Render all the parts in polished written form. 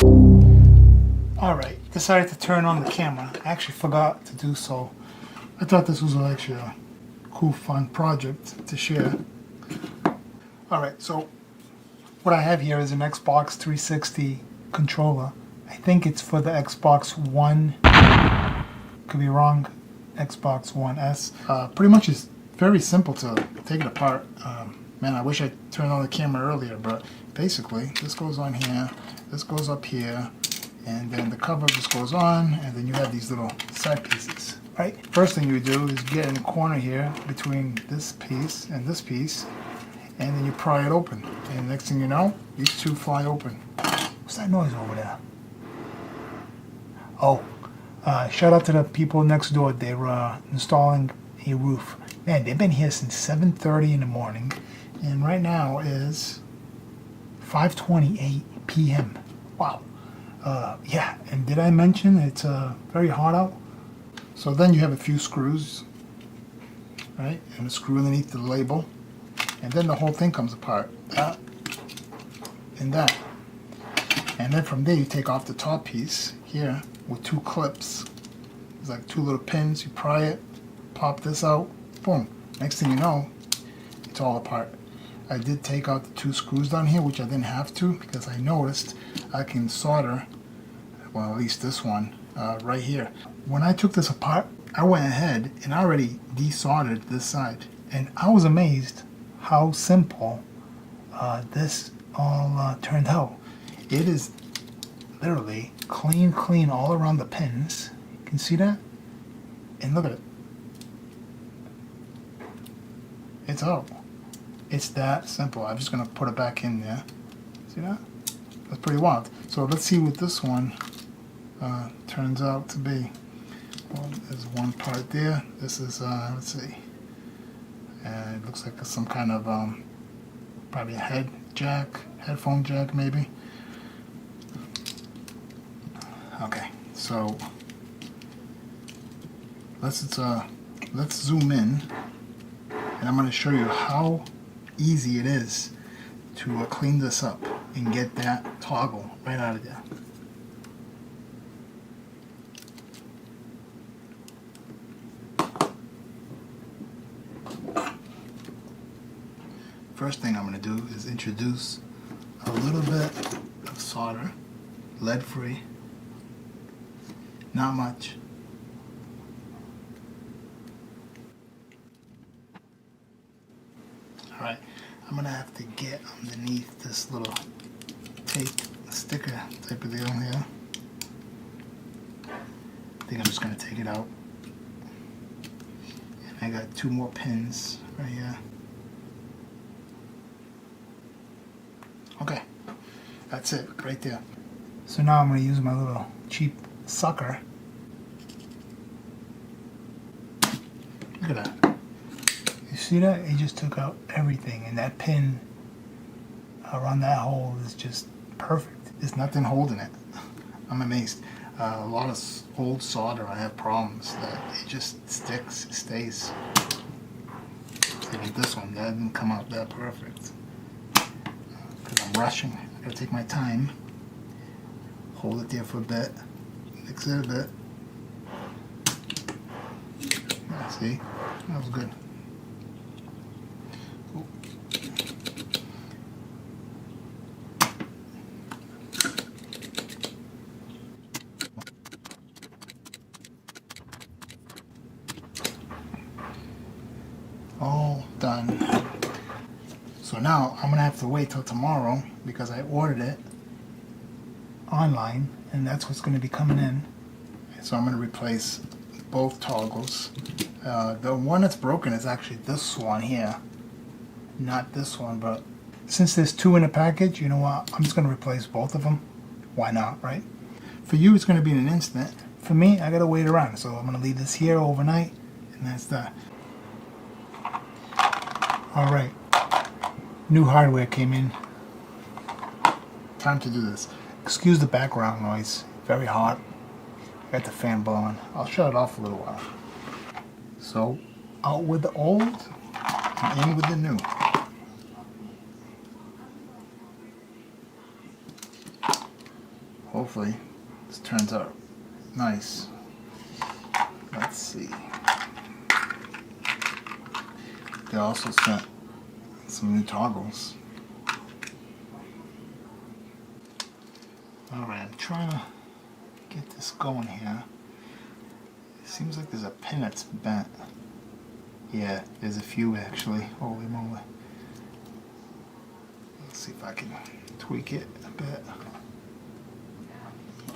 Alright, decided to turn on the camera. I actually forgot to do so. I thought this was actually a cool, fun project to share. Alright, so what I have here is an Xbox 360 controller. I think it's for the Xbox One, could be wrong, Xbox One S. Pretty much it's very simple to take it apart. Man, I wish I turned on the camera earlier, but basically this goes on here, this goes up here, and then the cover just goes on, and then you have these little side pieces, right? First thing you do is get in the corner here between this piece and this piece, and then you pry it open, and next thing you know, these two fly open. What's that noise over there? Oh, shout out to the people next door. They were installing a roof. Man, they've been here since 7:30 in the morning, and right now is 5:28 p.m. Wow. Yeah, and did I mention it's very hot out? So then you have a few screws, right? And a screw underneath the label. And then the whole thing comes apart. That and that. And then from there you take off the top piece here with two clips. It's like two little pins. You pry it, pop this out, boom. Next thing you know, it's all apart. I did take out the two screws down here, which I didn't have to because I noticed I can solder, well, at least this one, right here. When I took this apart, I went ahead and I already desoldered this side. And I was amazed how simple this all turned out. It is literally clean all around the pins. You can see that? And look at it. It's out. It's that simple. I'm just gonna put it back in there. See that? That's pretty wild. So let's see what this one turns out to be. Well, there's one part there. This is, let's see. It looks like some kind of, probably a headphone jack maybe. Okay, so let's zoom in, and I'm going to show you how easy it is to clean this up and get that toggle right out of there. First thing I'm going to do is introduce a little bit of solder, lead-free, not much. Alright, I'm going to have to get underneath this little tape sticker type of deal here. I think I'm just going to take it out. And I got two more pins right here. Okay, that's it right there. So now I'm going to use my little cheap sucker. Look at that. You see that? It just took out everything, and that pin around that hole is just perfect. There's nothing holding it. I'm amazed. A lot of old solder, I have problems that it just sticks, it stays. Like this one, that didn't come out that perfect. Because I'm rushing. I gotta take my time. Hold it there for a bit. Mix it a bit. Yeah, see? That was good. Ooh. All done. So now I'm gonna have to wait till tomorrow because I ordered it online, and that's what's gonna be coming in. So I'm gonna replace both toggles. The one that's broken is actually this one here, not this one, but since there's two in the package, you know what, I'm just gonna replace both of them. Why not, right? For you, it's gonna be in an instant. For me, I gotta wait around, so I'm gonna leave this here overnight, and that's that. All right, new hardware came in. Time to do this. Excuse the background noise, very hot. I got the fan blowing. I'll shut it off a little while. So, out with the old and in with the new. hopefully this turns out nice. Let's see. They also sent some new toggles. Alright, I'm trying to get this going here. It seems like there's a pin that's bent. Yeah, there's a few actually. Holy moly. Let's see if I can tweak it a bit.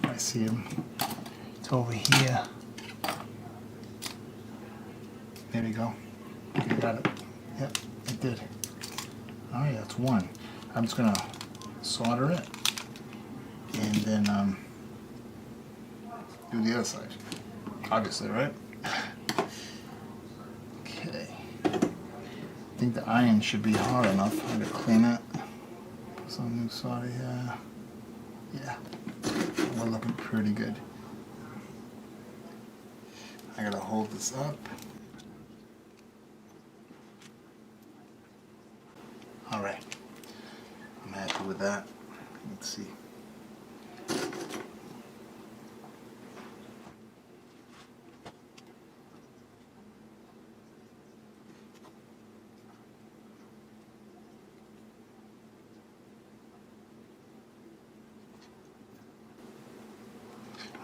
I see him. It's over here. There we go. Okay, got it. Yep, it did. Alright, that's one. I'm just gonna solder it and then do the other side. Obviously, right? Okay. I think the iron should be hard enough. I'm gonna clean it. Put some new solder here. Yeah, we're looking pretty good. I gotta hold this up. Alright, I'm happy with that. Let's see.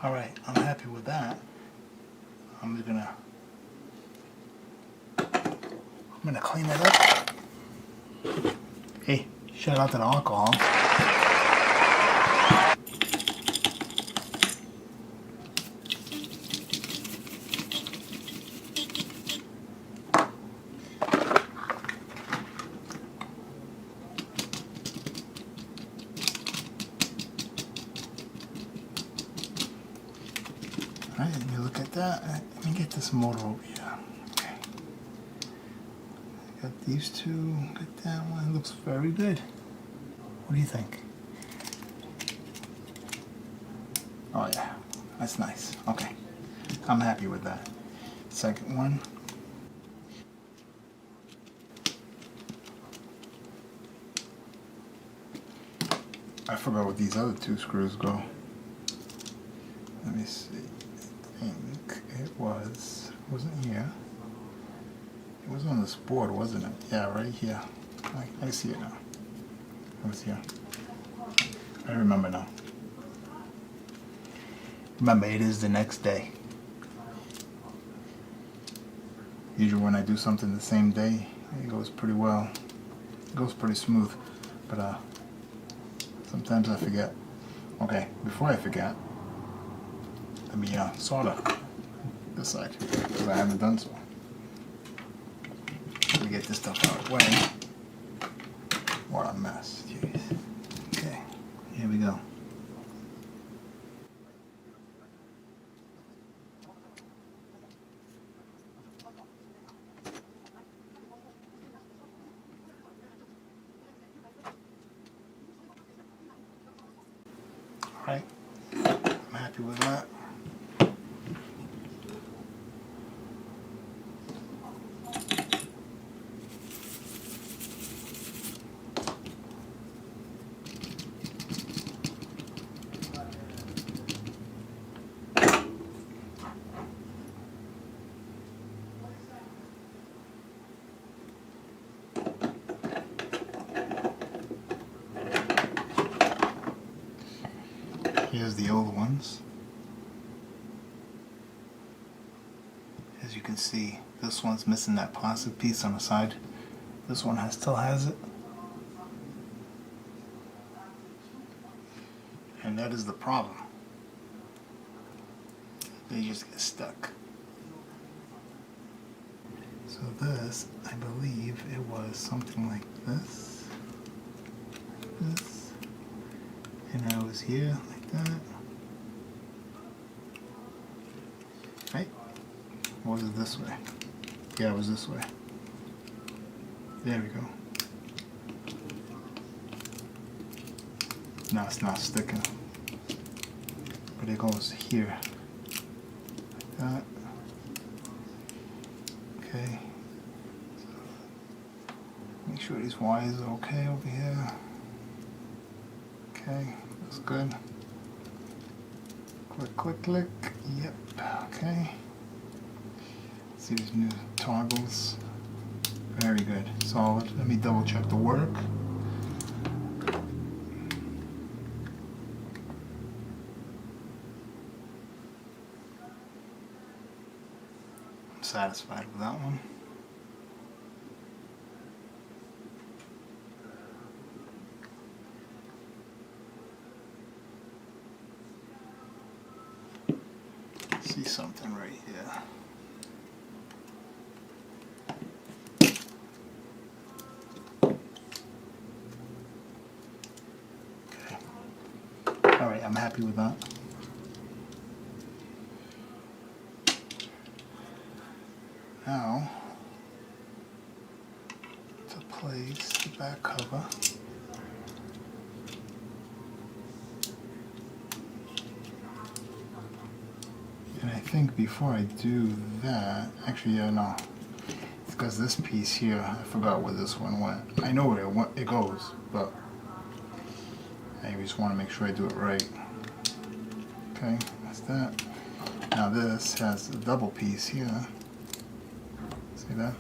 Alright, I'm happy with that. I'm gonna clean it up. Hey, shout out to the alcohol. Alright, let me look at that. Let me get this motor over here. Okay. I got these two, got that one. Looks very good. What do you think? Oh yeah, that's nice. Okay, I'm happy with that. Second one. I forgot what these other two screws go. Let me see. I think it wasn't here. It was on this board, wasn't it? Yeah, right here. I see it now. It was here. I remember now. Remember, it is the next day. Usually when I do something the same day, it goes pretty well. It goes pretty smooth. But sometimes I forget. Okay, before I forget, let me solder this side, because I haven't done so. Let me get this stuff out of the way. What a mess. Jeez. Okay, here we go. Alright, I'm happy with that. Here's the old ones. As you can see, this one's missing that plastic piece on the side. This one still has it. And that is the problem. They just get stuck. So this, I believe it was something like this. This. And I was here like that. Right? Or was it this way? Yeah, it was this way. There we go. Now it's not sticking. But it goes here. Like that. Okay. Make sure these wires are okay over here. Okay, that's good. Click, click, click. Yep. Okay. See these new toggles. Very good. Solid. Let me double check the work. I'm satisfied with that one. See something right here. Okay. Alright, I'm happy with that. Now, to place the back cover. And I think before I do that, actually, yeah, no. It's because this piece here, I forgot where this one went. I know where it goes, but I just want to make sure I do it right. Okay, that's that. Now this has a double piece here. See that?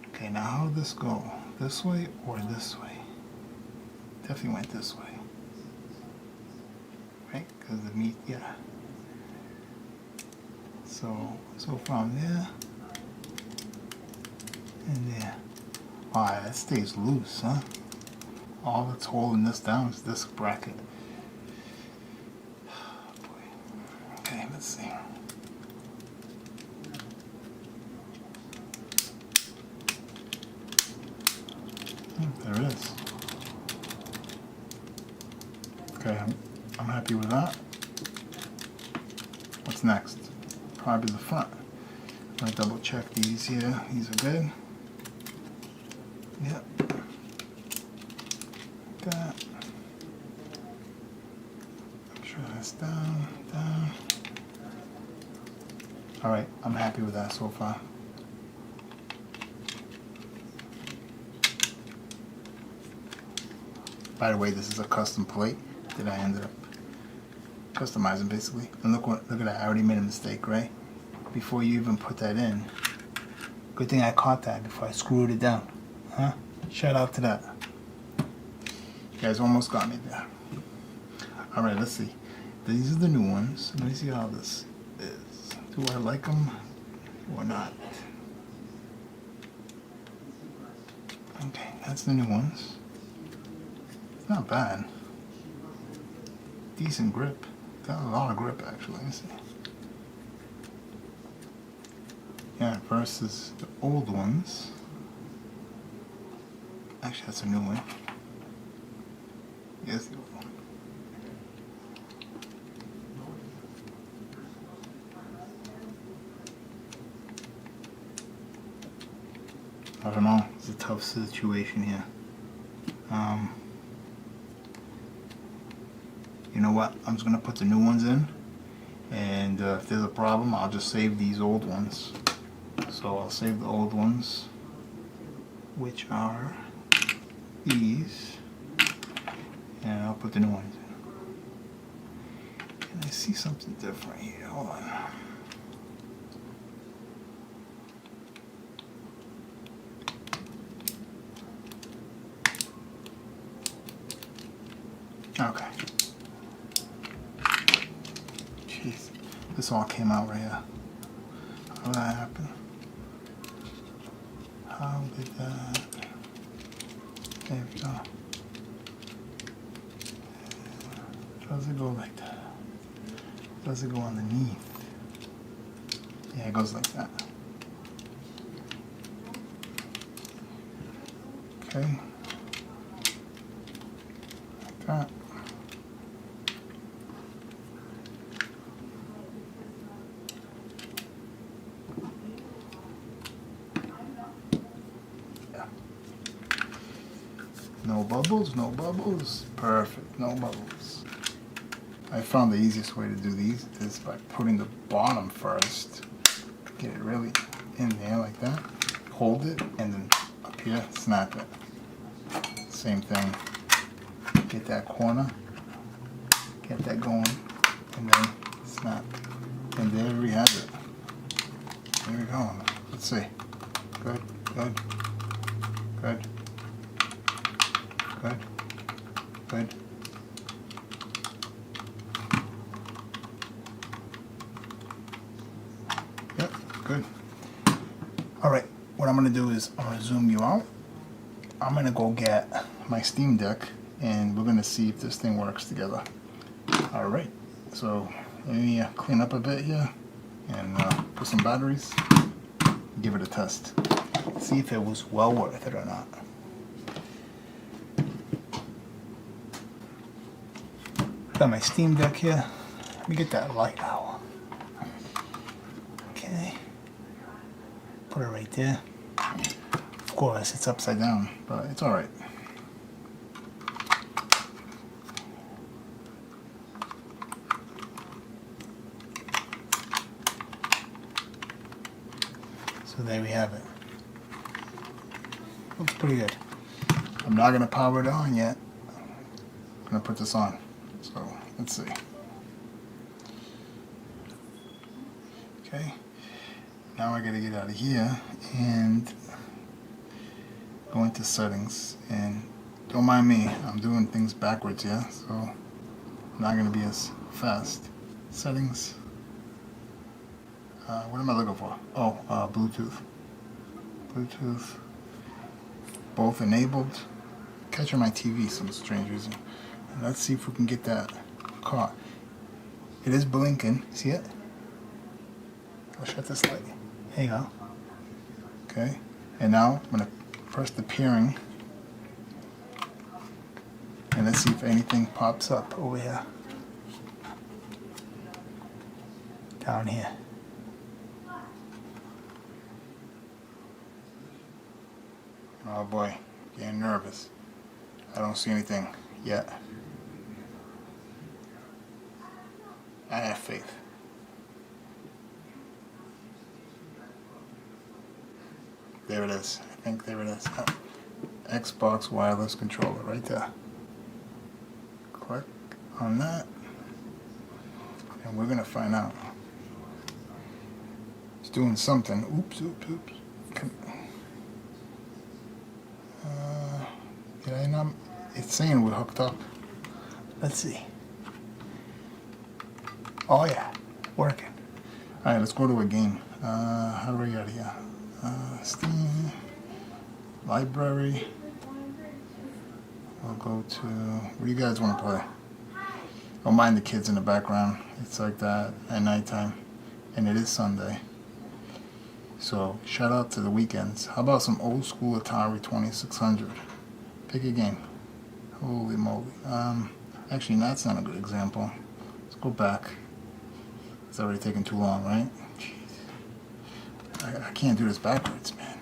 Okay, now how would this go? This way or this way? Definitely went this way. Right? Because the meat, yeah. So from there and there. Wow, that stays loose, huh? All that's holding this down is this bracket. Boy. Okay, let's see. There it is. Okay, I'm happy with that. What's next? Probably the front. I'm gonna double check these here. These are good. Yep. That. Make sure that's down, down. Alright, I'm happy with that so far. By the way, this is a custom plate that I ended up customizing basically. And look at that, I already made a mistake, right? Before you even put that in. Good thing I caught that before I screwed it down. Huh? Shout out to that. You guys almost got me there. Alright, let's see. These are the new ones. Let me see how this is. Do I like them or not? Okay, that's the new ones. It's not bad. Decent grip. Got a lot of grip actually. Let me see. Yeah, versus the old ones. Actually, that's a new one. Yes, the old one. I don't know. It's a tough situation here. You know what? I'm just gonna put the new ones in, and if there's a problem, I'll just save these old ones. So I'll save the old ones, which are these, and I'll put the new ones in. And I see something different here. Hold on. Okay. Jeez, this all came out right here. How did that happen? How did that? There we go. Does it go like that? Does it go underneath? Yeah, it goes like that. Okay. Like that. No bubbles, no bubbles. Perfect, no bubbles. I found the easiest way to do these is by putting the bottom first. Get it really in there like that. Hold it, and then up here, snap it. Same thing. Get that corner. Get that going. and then snap. And there we have it. There we go. Let's see. Good, good, good, good, good. Yep, good. All right, what I'm gonna do is I'm gonna zoom you out. I'm gonna go get my Steam Deck and we're gonna see if this thing works together. All right, so let me clean up a bit here and put some batteries, give it a test. See if it was well worth it or not. Got my Steam Deck here. Let me get that light out. Okay. Put it right there. Of course, it's upside down, but it's all right. So there we have it. Looks pretty good. I'm not gonna power it on yet. I'm gonna put this on. So let's see. Okay. Now I gotta get out of here and go into settings. And don't mind me, I'm doing things backwards, yeah? So I'm not gonna be as fast. Settings. What am I looking for? Oh, Bluetooth. Bluetooth. Both enabled. Catching my TV some strange reason. And let's see if we can get that caught. It is blinking. See it? I'll shut this light. There you go. Okay. And now I'm going to press the pairing. And let's see if anything pops up over here. Down here. Oh boy, getting nervous. I don't see anything yet. I have faith. There it is. I think there it is. Oh, Xbox wireless controller right there. Click on that. And we're gonna find out. It's doing something. Oops, oops, oops. Did I not? It's saying we're hooked up. Let's see. Oh yeah, working. All right, let's go to a game. How do I get out of here? Steam, library. We'll go to. What do you guys want to play? Don't mind the kids in the background. It's like that at nighttime, and it is Sunday. So shout out to the weekends. How about some old school Atari 2600? Pick a game. Holy moly. Actually, that's not a good example. Let's go back. It's already taking too long, right? Jeez. I can't do this backwards, man.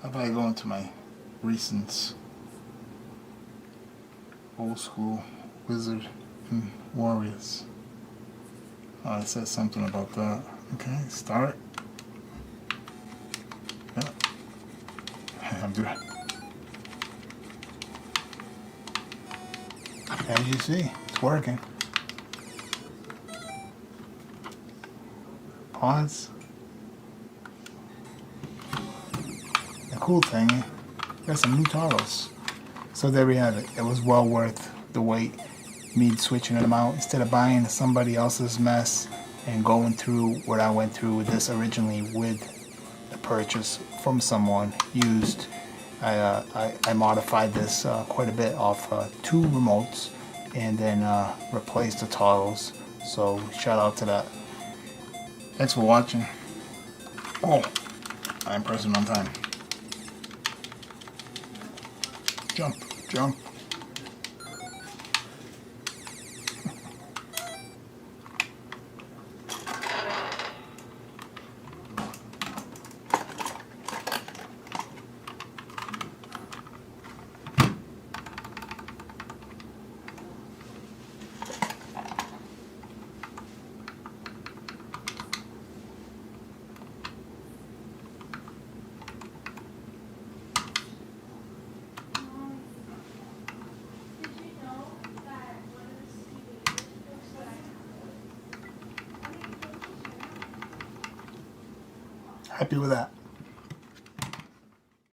How about I go into my recents? Old school Wizard and Warriors. Oh, it says something about that. Okay, start. Yeah. I'm doing it. As you see, it's working. Pause. The cool thing, got some new titles. So there we have it. It was well worth the wait. Me switching them out instead of buying somebody else's mess and going through what I went through with this originally with the purchase from someone used. I modified this quite a bit off 2 remotes and then replaced the toggles. So shout out to that. Thanks for watching. Oh, I'm pressing on time. Jump, jump. Happy with that.